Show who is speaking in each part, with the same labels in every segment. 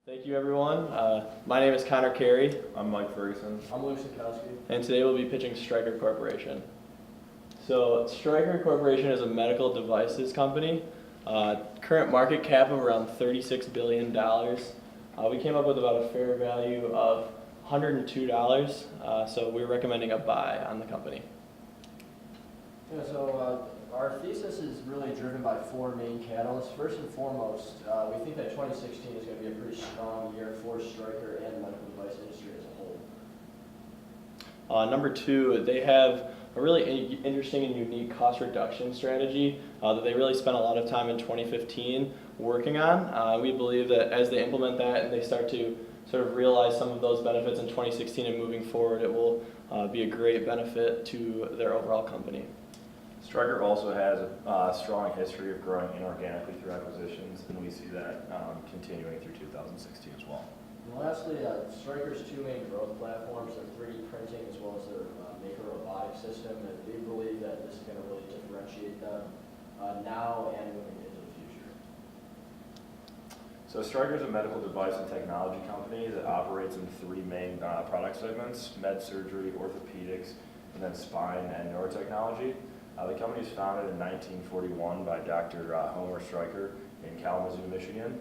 Speaker 1: Thank you, everyone. My name is Connor Carey.
Speaker 2: I'm Mike Ferguson.
Speaker 3: I'm Luke Sikowski.
Speaker 1: And today we'll be pitching Stryker Corporation. So Stryker Corporation is a medical devices company. Current market cap of around $36 billion. We came up with about a fair value of $102, so we're recommending a buy on the company.
Speaker 3: Yeah, so our thesis is really driven by four main catalysts. First and foremost, we think that 2016 is going to be a pretty strong year for Stryker and the medical device industry as a whole.
Speaker 1: Number two, they have a really interesting and unique cost reduction strategy that they really spent a lot of time in 2015 working on. We believe that as they implement that and they start to sort of realize some of those benefits in 2016 and moving forward, it will be a great benefit to their overall company.
Speaker 2: Stryker also has a strong history of growing inorganically through acquisitions, and we see that continuing through 2016 as well.
Speaker 3: And lastly, Stryker's two main growth platforms are 3D printing as well as their Maker robotic system, and we believe that this is going to really differentiate them now and moving into the future.
Speaker 2: So Stryker is a medical device and technology company that operates in three main product segments: med surgery, orthopedics, and then spine and neurotechnology. The company was founded in 1941 by Dr. Homer Stryker in Kalamazoo, Michigan.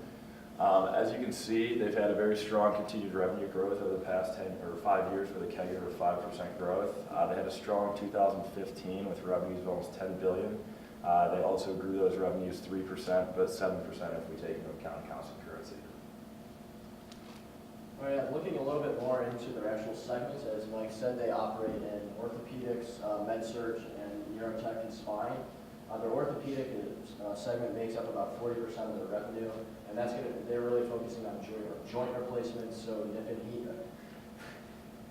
Speaker 2: As you can see, they've had a very strong continued revenue growth over the past 5 years with a CAGR of 5% growth. They had a strong 2015 with revenues of almost $10 billion. They also grew those revenues 3%, but 7% if we take into account constant currency.
Speaker 3: All right, looking a little bit more into their actual segments, as Mike said, they operate in orthopedics, med-surg, and neurotech and spine. Their orthopedic segment makes up about 40% of their revenue, and they're really focusing on joint replacements, so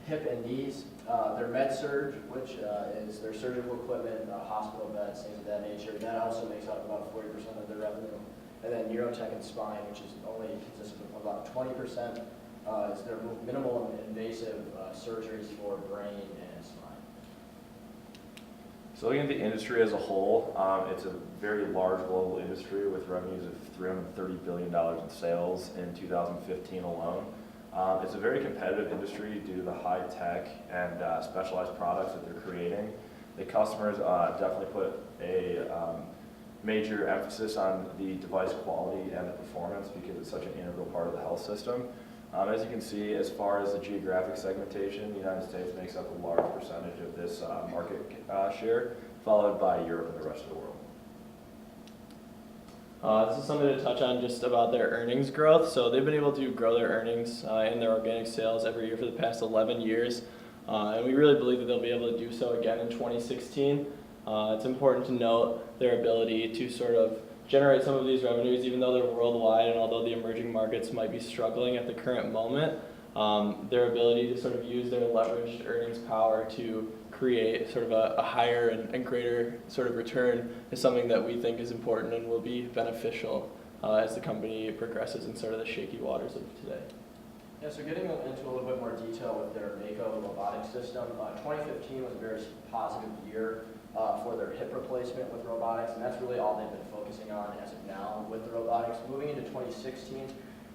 Speaker 3: hip and knees. Their med-surg, which is their surgical equipment, hospital beds, things of that nature, that also makes up about 40% of their revenue. And then neurotech and spine, which is only consists of about 20%. Is their minimal invasive surgeries for brain and spine.
Speaker 2: So looking at the industry as a whole, it's a very large global industry with revenues of $330 billion in sales in 2015 alone. It's a very competitive industry due to the high tech and specialized products that they're creating. The customers definitely put a major emphasis on the device quality and the performance because it's such an integral part of the health system. As you can see, as far as the geographic segmentation, the United States makes up a large percentage of this market share, followed by Europe and the rest of the world.
Speaker 1: This is something to touch on just about their earnings growth. So they've been able to grow their earnings in their organic sales every year for the past 11 years. And we really believe that they'll be able to do so again in 2016. It's important to note their ability to sort of generate some of these revenues, even though they're worldwide and although the emerging markets might be struggling at the current moment, their ability to sort of use their leveraged earnings power to create sort of a higher and greater sort of return is something that we think is important and will be beneficial as the company progresses in sort of the shaky waters of today.
Speaker 3: Yeah, so getting into a little bit more detail with their Mako robotic system, 2015 was a very positive year for their hip replacement with robotics, and that's really all they've been focusing on as of now with the robotics. Moving into 2016,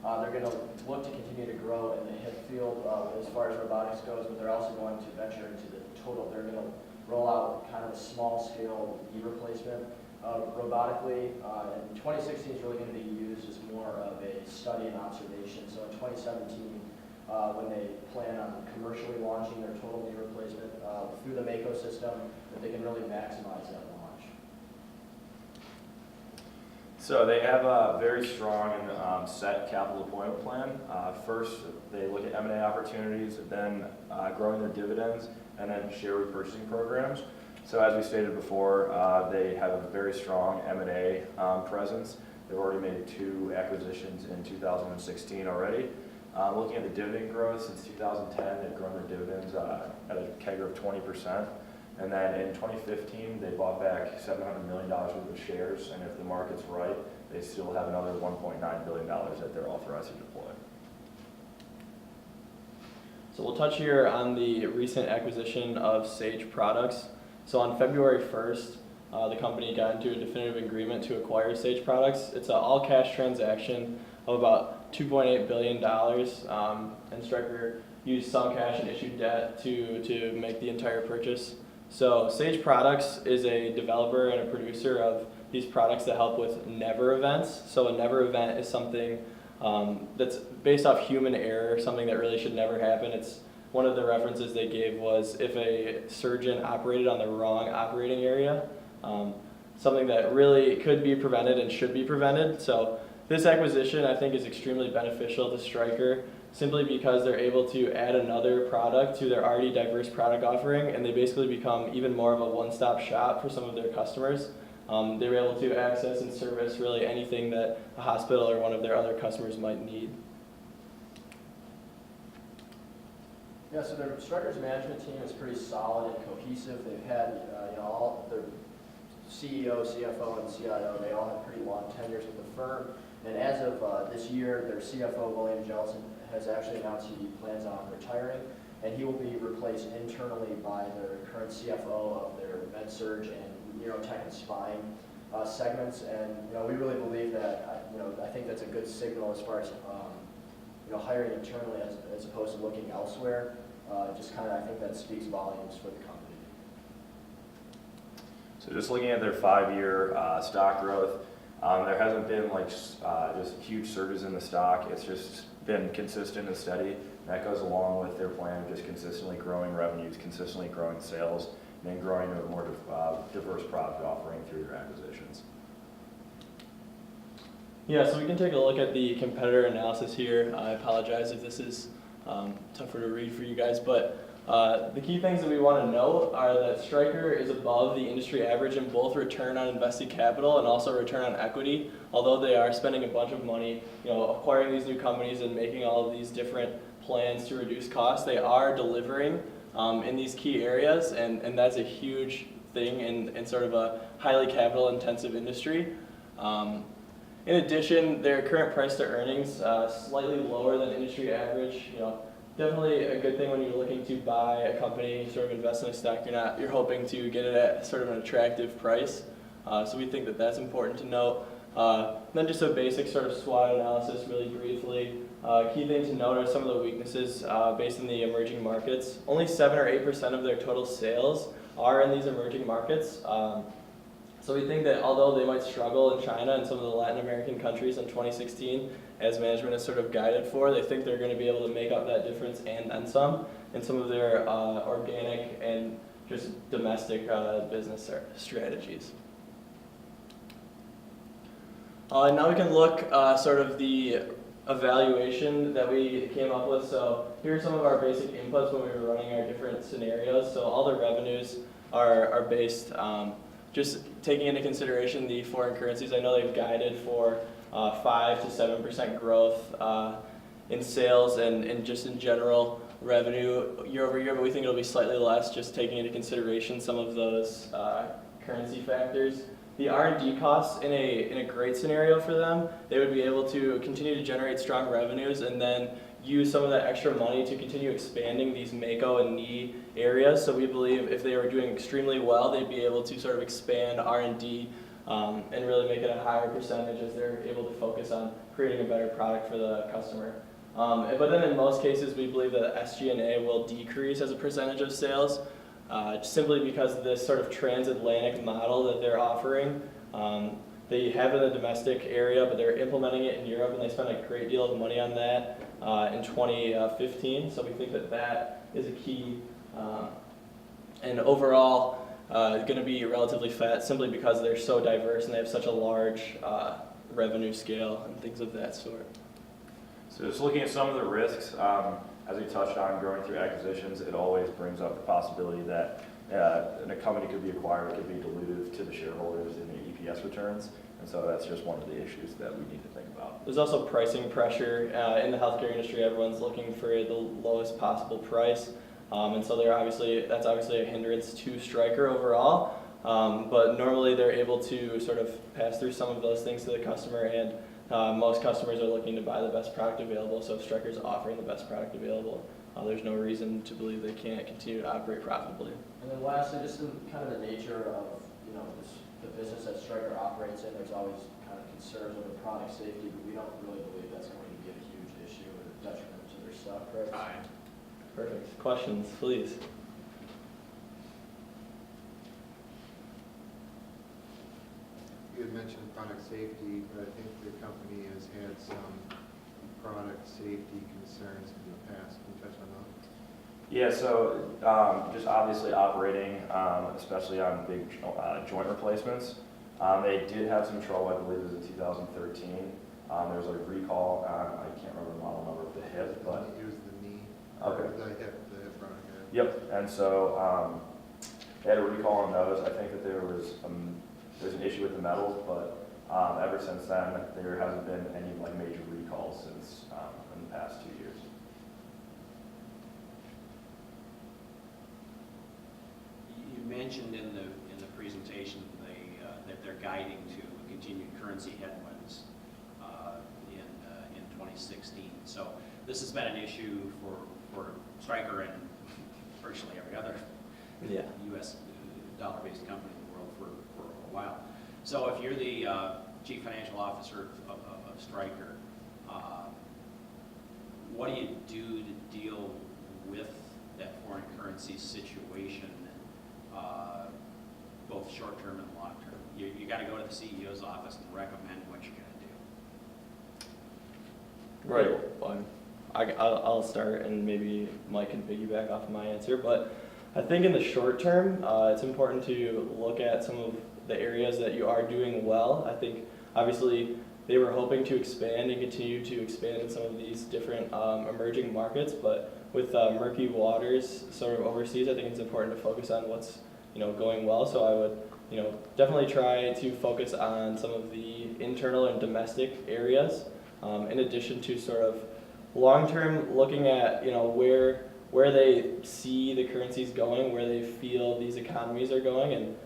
Speaker 3: they're going to look to continue to grow in the hip field as far as robotics goes, but they're also going to venture into the total. They're going to roll out kind of a small-scale knee replacement robotically, and 2016 is really going to be used as more of a study and observation. So in 2017, when they plan on commercially launching their total knee replacement through the Mako system, that they can really maximize that launch.
Speaker 2: So they have a very strong and set capital deployment plan. First, they look at M&A opportunities, then growing their dividends, and then share repurchasing programs. So as we stated before, they have a very strong M&A presence. They've already made 2 acquisitions in 2016 already. Looking at the dividend growth, since 2010, they've grown their dividends at a CAGR of 20%. And then in 2015, they bought back $700 million worth of shares, and if the market's right, they still have another $1.9 billion that they're authorized to deploy.
Speaker 1: So we'll touch here on the recent acquisition of Sage Products. So on February 1st, the company got into a definitive agreement to acquire Sage Products. It's an all-cash transaction of about $2.8 billion, and Stryker used some cash and issued debt to make the entire purchase. So Sage Products is a developer and a producer of these products that help with never events. So a never event is something that's based off human error, something that really should never happen. It's one of the references they gave was if a surgeon operated on the wrong operating area, something that really could be prevented and should be prevented. So this acquisition, I think, is extremely beneficial to Stryker simply because they're able to add another product to their already diverse product offering, and they basically become even more of a one-stop shop for some of their customers. They were able to access and service really anything that a hospital or one of their other customers might need.
Speaker 3: Yeah, so Stryker's management team is pretty solid and cohesive. They've had, all their CEO, CFO, and CIO, they all have pretty long tenures with the firm. And as of this year, their CFO, William Jelson, has actually announced he plans on retiring, and he will be replaced internally by their current CFO of their med-surg and neurotech and spine segments. And we really believe that I think that's a good signal as far as hiring internally as opposed to looking elsewhere. Just kind of, I think that speaks volumes for the company.
Speaker 2: So just looking at their 5-year stock growth, there hasn't been just huge surges in the stock. It's just been consistent and steady. That goes along with their plan of just consistently growing revenues, consistently growing sales, and then growing a more diverse product offering through their acquisitions.
Speaker 1: Yeah, so we can take a look at the competitor analysis here. I apologize if this is tougher to read for you guys, but the key things that we want to know are that Stryker is above the industry average in both return on invested capital and also return on equity. Although they are spending a bunch of money, acquiring these new companies and making all of these different plans to reduce costs, they are delivering in these key areas, and that's a huge thing in sort of a highly capital-intensive industry. In addition, their current price to earnings slightly lower than industry average. Definitely a good thing when you're looking to buy a company, sort of invest in a stock. You're hoping to get it at sort of an attractive price. So we think that that's important to note. Then just a basic sort of SWOT analysis, really briefly. Key thing to note are some of the weaknesses based in the emerging markets. Only 7 or 8% of their total sales are in these emerging markets. So we think that although they might struggle in China and some of the Latin American countries in 2016, as management is sort of guided for, they think they're going to be able to make up that difference and then some in some of their organic and just domestic business strategies. Now we can look sort of the evaluation that we came up with. So here are some of our basic inputs when we were running our different scenarios. So all the revenues are based just taking into consideration the foreign currencies. I know they've guided for 5 to 7% growth in sales and just in general revenue year over year, but we think it'll be slightly less, just taking into consideration some of those currency factors. The R&D costs in a great scenario for them, they would be able to continue to generate strong revenues and then use some of that extra money to continue expanding these Mako and knee areas. So we believe if they were doing extremely well, they'd be able to sort of expand R&D and really make it a higher percentage as they're able to focus on creating a better product for the customer. But then in most cases, we believe that SG&A will decrease as a percentage of sales, simply because of this sort of transatlantic model that they're offering. They have it in the domestic area, but they're implementing it in Europe, and they spent a great deal of money on that in 2015. So we think that that is a key. And overall, going to be relatively fat simply because they're so diverse and they have such a large revenue scale and things of that sort.
Speaker 2: So just looking at some of the risks, as we touched on, growing through acquisitions, it always brings up the possibility that a company could be acquired, it could be dilutive to the shareholders in the EPS returns, and so that's just one of the issues that we need to think about.
Speaker 1: There's also pricing pressure in the healthcare industry. Everyone's looking for the lowest possible price, and so that's obviously a hindrance to Stryker overall. But normally they're able to sort of pass through some of those things to the customer, and most customers are looking to buy the best product available. So if Stryker's offering the best product available, there's no reason to believe they can't continue to operate profitably.
Speaker 3: And then lastly, just in kind of the nature of the business that Stryker operates in, there's always kind of concerns over product safety, but we don't really believe that's going to be a huge issue or detriment to their stock price.
Speaker 4: Aye.
Speaker 1: Perfect. Questions, please?
Speaker 5: You had mentioned product safety, but I think the company has had some product safety concerns in the past. Can you touch on that?
Speaker 2: Yeah, so just obviously operating, especially on big joint replacements. They did have some trouble, I believe it was in 2013. There was a recall, I can't remember the model number of the hip, but.
Speaker 5: It was the knee.
Speaker 2: Okay.
Speaker 5: Or the hip product.
Speaker 2: Yep, and so they had a recall on those. I think that there's an issue with the metals, but ever since then, there hasn't been any like major recalls since in the past 2 years.
Speaker 4: You mentioned in the presentation that they're guiding to continued currency headwinds in 2016. So this has been an issue for Stryker and virtually every other
Speaker 1: Yeah.
Speaker 4: U.S. dollar-based company in the world for a while. So if you're the chief financial officer of Stryker, what do you do to deal with that foreign currency situation, both short-term and long-term? You got to go to the CEO's office and recommend what you're going to do.
Speaker 1: Right. Well, I'll start, and maybe Mike can piggyback off of my answer. But I think in the short term, it's important to look at some of the areas that you are doing well. I think obviously they were hoping to expand and continue to expand in some of these different emerging markets, but with murky waters sort of overseas, I think it's important to focus on what's going well. So I would definitely try to focus on some of the internal and domestic areas, in addition to sort of long-term looking at where they see the currencies going, where they feel these economies are going, and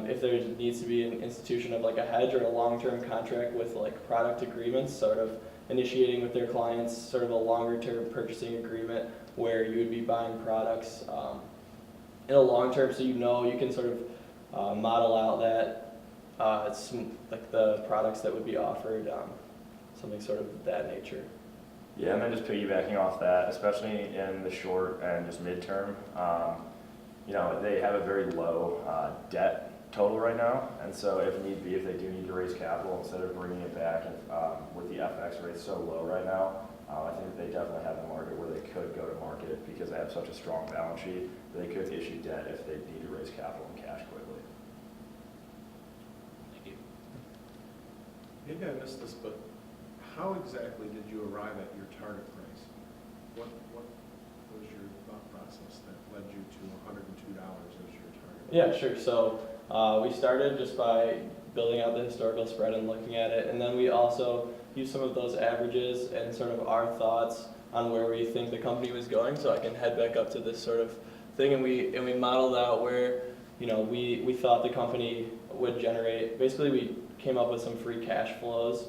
Speaker 1: if there needs to be an institution of like a hedge or a long-term contract with like product agreements, sort of initiating with their clients sort of a longer-term purchasing agreement where you would be buying products in a long term, so you can sort of model out that it's like the products that would be offered, something sort of that nature.
Speaker 2: Yeah, and then just piggybacking off that, especially in the short and just midterm, they have a very low debt total right now, and so if need be, if they do need to raise capital, instead of bringing it back with the FX rate so low right now, I think they definitely have the market where they could go to market because they have such a strong balance sheet that they could issue debt if they need to raise capital and cash quickly.
Speaker 4: Thank you.
Speaker 6: Maybe I missed this, but how exactly did you arrive at your target price? What was your thought process that led you to $102 as your target?
Speaker 1: Yeah, sure. So we started just by building out the historical spread and looking at it, and then we also used some of those averages and sort of our thoughts on where we think the company was going. So I can head back up to this sort of thing, and we modeled out where we thought the company would generate. Basically, we came up with some free cash flows,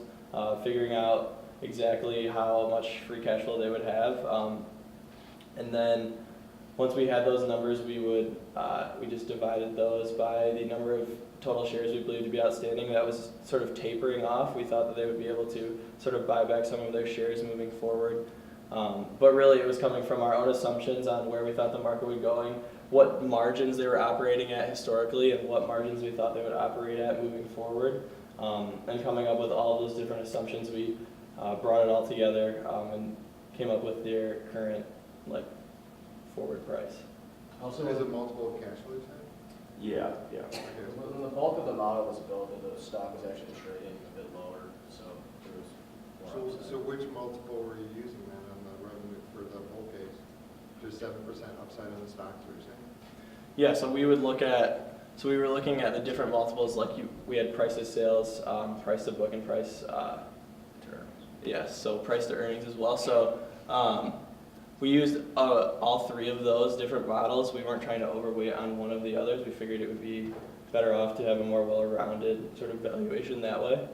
Speaker 1: figuring out exactly how much free cash flow they would have, and then once we had those numbers, we just divided those by the number of total shares we believed to be outstanding. That was sort of tapering off. We thought that they would be able to sort of buy back some of their shares moving forward. But really it was coming from our own assumptions on where we thought the market would going, what margins they were operating at historically, and what margins we thought they would operate at moving forward. And coming up with all of those different assumptions, we brought it all together and came up with their current forward price.
Speaker 5: Also, is it multiple cash flow time?
Speaker 2: Yeah.
Speaker 3: When the bulk of the model was built, the stock was actually trading a bit lower, so there was more upside.
Speaker 5: So which multiple were you using then on the revenue for the whole case? Just 7% upside on the stocks, what you're saying?
Speaker 1: Yeah, so we were looking at the different multiples, we had price to sales, price to book, and price so price to earnings as well. So we used all three of those different models. We weren't trying to overweight on one of the others. We figured it would be better off to have a more well-rounded sort of valuation that way.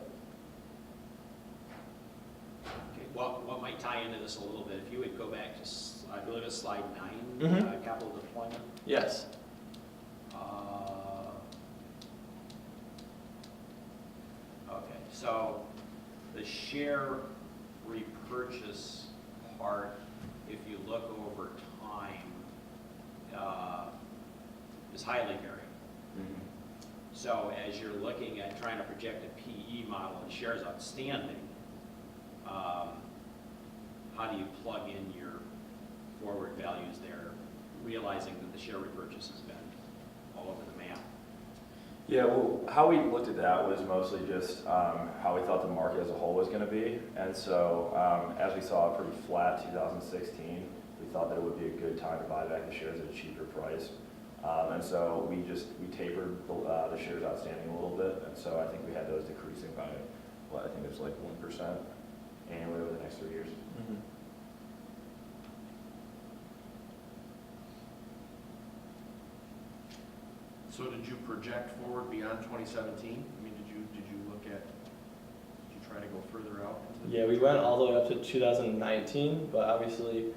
Speaker 4: Okay. What might tie into this a little bit, if you would go back to, I believe it's slide 9,
Speaker 1: Mhm.
Speaker 4: capital deployment.
Speaker 1: Yes.
Speaker 4: Okay, so share repurchase part, if you look over time, is highly varied. So as you're looking at trying to project a PE model and shares outstanding, how do you plug in your forward values there, realizing that the share repurchase has been all over the map?
Speaker 2: Yeah, well, how we looked at that was mostly just how we thought the market as a whole was going to be. And so as we saw a pretty flat 2016, we thought that it would be a good time to buy back the shares at a cheaper price. And so we tapered the shares outstanding a little bit. And so I think we had those decreasing by, I think it was like 1% annually over the next 3 years.
Speaker 6: So did you project forward beyond 2017? I mean, did you look at, did you try to go further out into the
Speaker 1: Yeah, we went all the way up to 2019, but obviously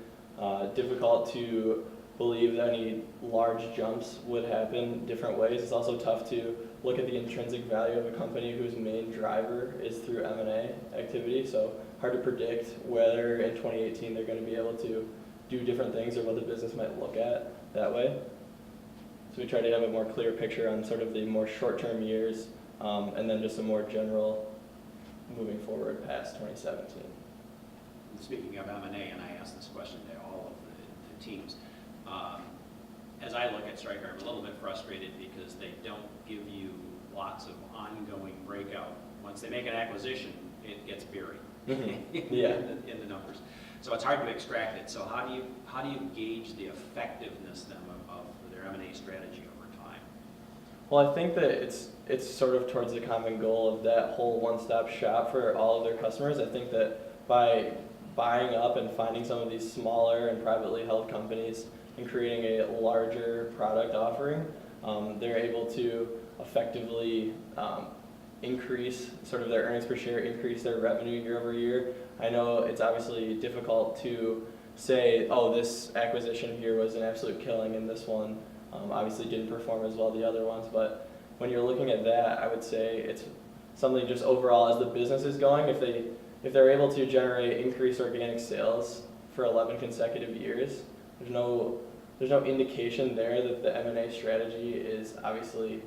Speaker 1: difficult to believe that any large jumps would happen different ways. It's also tough to look at the intrinsic value of a company whose main driver is through M&A activity, so hard to predict whether in 2018 they're going to be able to do different things or what the business might look at that way. So we try to have a more clear picture on sort of the more short-term years, and then just a more general moving forward past 2017.
Speaker 4: Speaking of M&A, and I asked this question to all of the teams, as I look at Stryker, I'm a little bit frustrated because they don't give you lots of ongoing breakout. Once they make an acquisition, it gets buried
Speaker 1: Yeah.
Speaker 4: in the numbers. So it's hard to extract it. So how do you gauge the effectiveness then of their M&A strategy over time?
Speaker 1: Well, I think that it's sort of towards the common goal of that whole one-stop shop for all of their customers. I think that by buying up and finding some of these smaller and privately held companies and creating a larger product offering, they're able to effectively increase sort of their earnings per share, increase their revenue year over year. I know it's obviously difficult to say, oh, this acquisition here was an absolute killing and this one obviously didn't perform as well as the other ones, but when you're looking at that, I would say it's something just overall as the business is going, if they're able to generate increased organic sales for 11 consecutive years, there's no indication there that the M&A strategy is obviously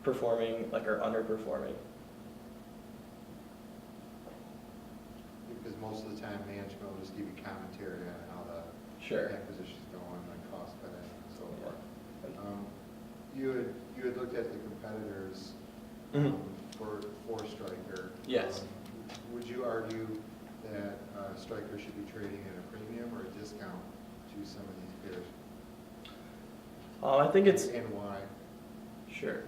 Speaker 1: performing or underperforming.
Speaker 5: Because most of the time, management will just give you commentary on how the
Speaker 1: Sure.
Speaker 5: acquisition's going, like cost cutting and so
Speaker 1: Yeah.
Speaker 5: forth. You had looked at the competitors
Speaker 1: Mhm.
Speaker 5: for Stryker.
Speaker 1: Yes.
Speaker 5: Would you argue that Stryker should be trading at a premium or a discount to some of these peers?
Speaker 1: I think it's
Speaker 5: And why?
Speaker 1: sure.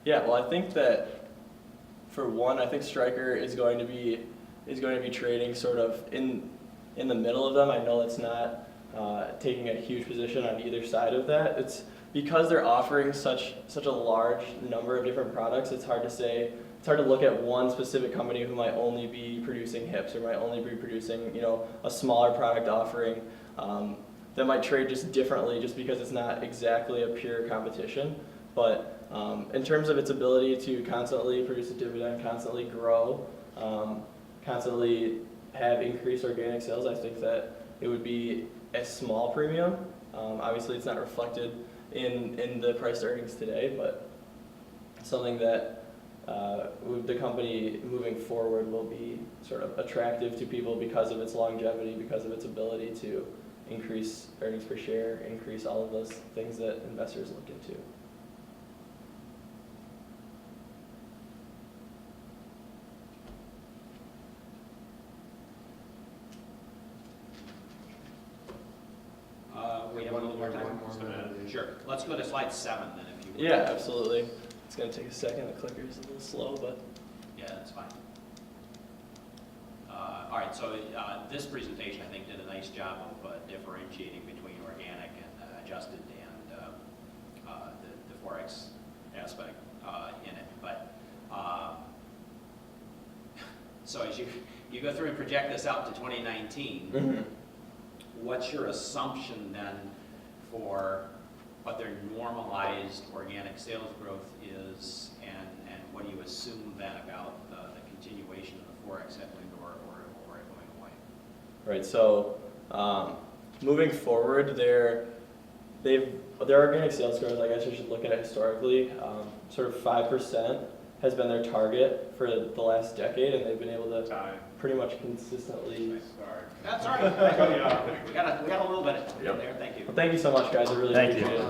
Speaker 1: Yeah, well, I think that for one, I think Stryker is going to be trading sort of in the middle of them. I know it's not taking a huge position on either side of that. It's because they're offering such a large number of different products. It's hard to say. It's hard to look at one specific company who might only be producing hips or might only be producing a smaller product offering that might trade just differently just because it's not exactly a pure competition. But in terms of its ability to constantly produce a dividend, constantly grow, constantly have increased organic sales, I think that it would be a small premium. Obviously, it's not reflected in the price to earnings today, but something that the company moving forward will be sort of attractive to people because of its longevity, because of its ability to increase earnings per share, increase all of those things that investors look into.
Speaker 4: We have a little more time.
Speaker 5: One more minute.
Speaker 4: Sure. Let's go to slide 7 then, if you would.
Speaker 1: Yeah, absolutely. It's going to take a second. The clicker is a little slow, but
Speaker 4: Yeah, that's fine. All right, so this presentation, I think, did a nice job of differentiating between organic and adjusted and the Forex aspect in it. But so as you go through and project this out to 2019, what's your assumption then for what their normalized organic sales growth is, and what do you assume then about the continuation of Forex headwind or it going away.
Speaker 1: Right, so moving forward, their organic sales growth, I guess you should look at it historically, sort of 5% has been their target for the last decade, and they've been able to pretty much consistently.
Speaker 4: That's all right. We got a little bit in there, thank you.
Speaker 1: Well, thank you so much, guys, I really
Speaker 2: Thank you.
Speaker 1: appreciate it.